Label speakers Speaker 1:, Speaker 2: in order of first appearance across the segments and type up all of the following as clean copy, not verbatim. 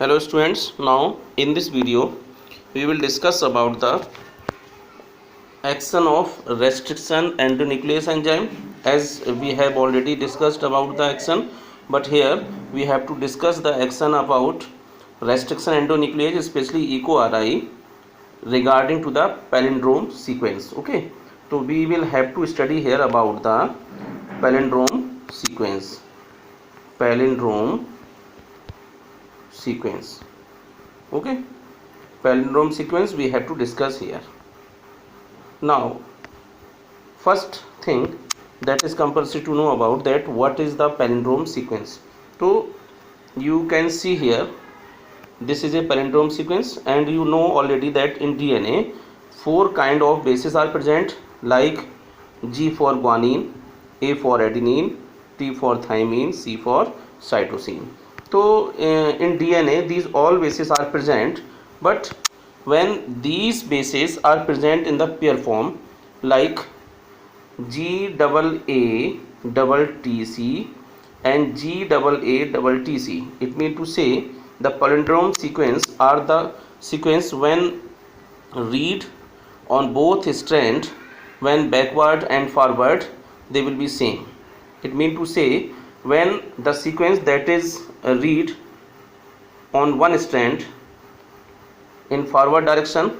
Speaker 1: Hello students, now in this video we will discuss about the action of restriction endonuclease enzyme. As we have already discussed about the action, but here we have to discuss the action about restriction endonuclease, especially EcoRI, regarding to the palindrome sequence. Okay, so we will have to study here about the palindrome sequence. Okay, palindrome sequence we have to discuss here. Now first thing that is compulsory to know about that what is the palindrome sequence. So you can see here this is a palindrome sequence, and you know already that in DNA 4 kind of bases are present, like G for guanine, A for adenine, T for thymine, C for cytosine. So in DNA these all bases are present, but when these bases are present in the pair form, like GAA-TC and GAA-TC, it means to say the palindrome sequence are the sequence when read on both strand, when backward and forward they will be same. It means to say when the sequence that is read on one strand in forward direction,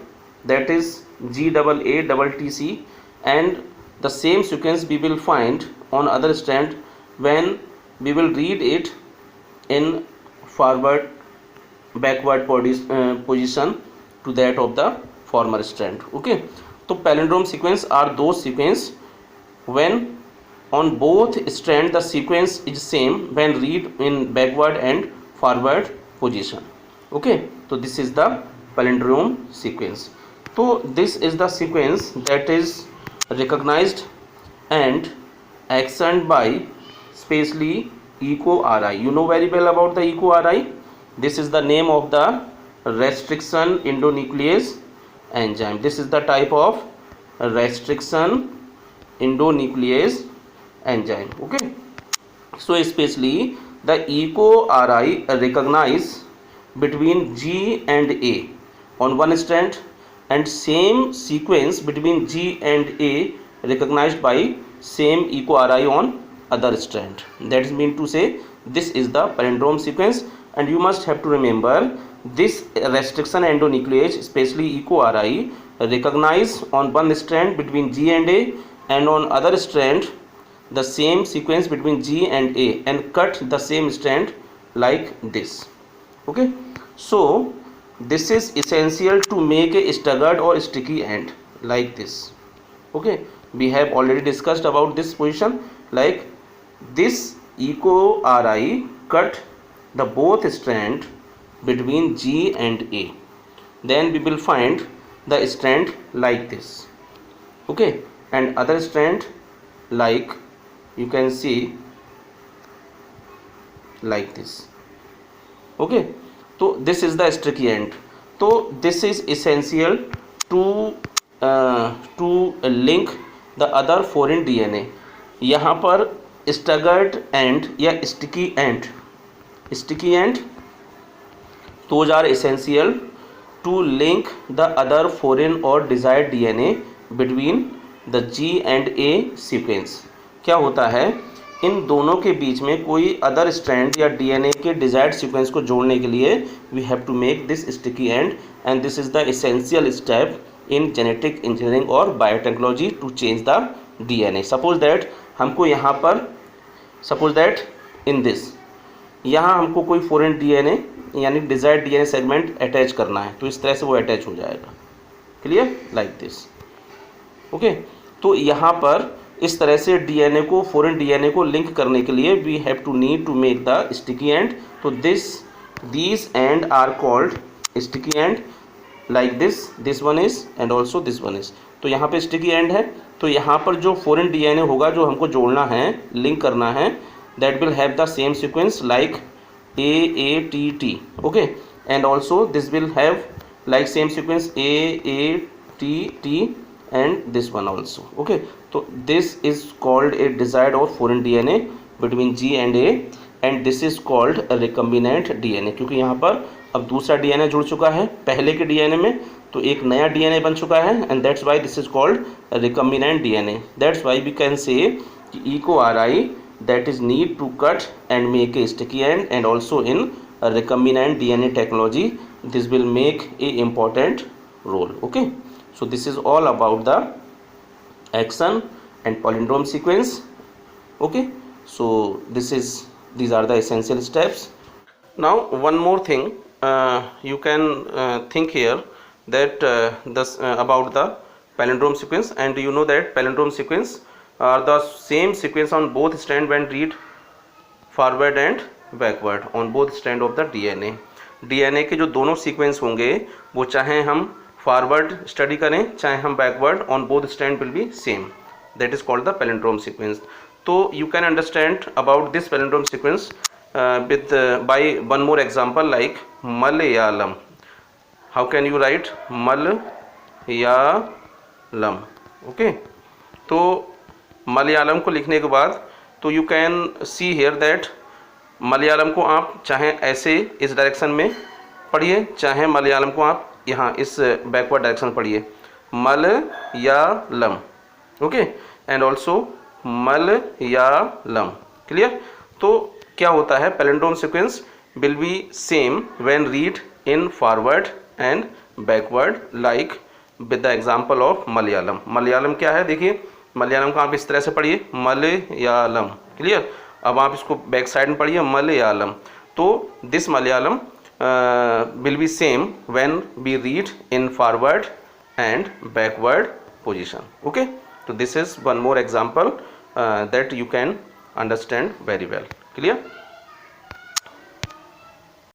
Speaker 1: that is GAA-TC, and the same sequence we will find on other strand when we will read it in forward backward position to that of the former strand. Okay, so palindrome sequence are those sequence when on both strand the sequence is same when read in backward and forward position. Okay, so this is the palindrome sequence. So this is the sequence that is recognized and actioned by specially EcoRI. You know very well about the EcoRI. This is the name of the restriction endonuclease enzyme. This is the type of restriction endonuclease enzyme. Okay, so especially the EcoRI recognize between G and A on one strand, and same sequence between G and A recognized by same EcoRI on other strand. That is mean to say this is the palindrome sequence, and you must have to remember this restriction endonuclease, especially EcoRI, recognize on one strand between G and A, and on other strand the same sequence between G and A, and cut the same strand like this. Okay, so this is essential to make a staggered or sticky end like this. Okay, we have already discussed about this position, like this EcoRI cut the both strand between G and A, then we will find the strand like this. Okay, and other strand like you can see like this. Okay, so this is the sticky end. So this is essential to link the other foreign DNA. यहाँ पर staggered end या sticky end those are essential to link the other foreign or desired DNA between the G and A sequence. क्या होता है, इन दोनों के बीच में कोई अदर स्ट्रैंड या डीएनए के डिजायर्ड सीक्वेंस को जोड़ने के लिए we have to make this sticky end, and this is the essential step in genetic engineering और biotechnology to change the DNA. Suppose that हमको यहाँ पर इन दिस यहाँ हमको कोई फॉरेन डीएनए यानी डिजायर्ड डीएनए सेगमेंट अटैच करना है, तो इस तरह से वो अटैच हो जाएगा. Clear, like this. ओके, तो यहाँ पर इस तरह से डीएनए को फॉरेन डीएनए को लिंक करने के लिए we have to need to make the sticky end. तो these end are called sticky end like this one is end also this one is. तो यहाँ पे स्टिकी एंड है, तो यहाँ पर जो फॉरेन डीएनए होगा जो हमको जोड़ना है, लिंक करना है, that will have the same sequence like AATT. Okay, and also this will have like same sequence AATT and this one also. Okay, so this is called a desired or foreign DNA between G and A, and this is called a recombinant DNA, क्योंकि यहाँ पर अब दूसरा DNA जुड़ चुका है पहले के डीएनए में, तो एक नया डीएनए बन चुका है, and that's why this is called recombinant DNA. That's why we can say EcoRI that is need to cut and make a sticky end, and also in recombinant DNA technology this will make a important role. Okay, so this is all about the action and palindrome sequence. Okay, so these are the essential steps. Now one more thing, you can think here that about the palindrome sequence, and you know that palindrome sequence are the same sequence on both strand when read forward and backward on both strand of the DNA. DNA के जो दोनों sequence होंगे वो चाहे हम forward study करें चाहे हम backward, on both stand will be same. That is called the palindrome sequence. तो you can understand about this palindrome sequence with by one more example like Malayalam. How can you write Malayalam? Okay, तो मलयालम को लिखने के बाद तो you can see here that Malayalam को आप चाहे ऐसे इस डायरेक्शन में पढ़िए, चाहे मलयालम को आप यहाँ इस बैकवर्ड डायरेक्शन में पढ़िए, Malayalam. Okay, and also Malayalam. Clear? तो क्या होता है, palindrome sequence will be same when read in forward and backward like with the example of Malayalam. Malayalam क्या है, देखिए मलयालम को आप इस तरह से पढ़िए मलयालम. क्लियर? अब आप इसको बैक साइड में पढ़िए मलयालम. तो this Malayalam will be same when we read in forward and backward position. Okay, तो this is one more example that you can understand very well. Clear?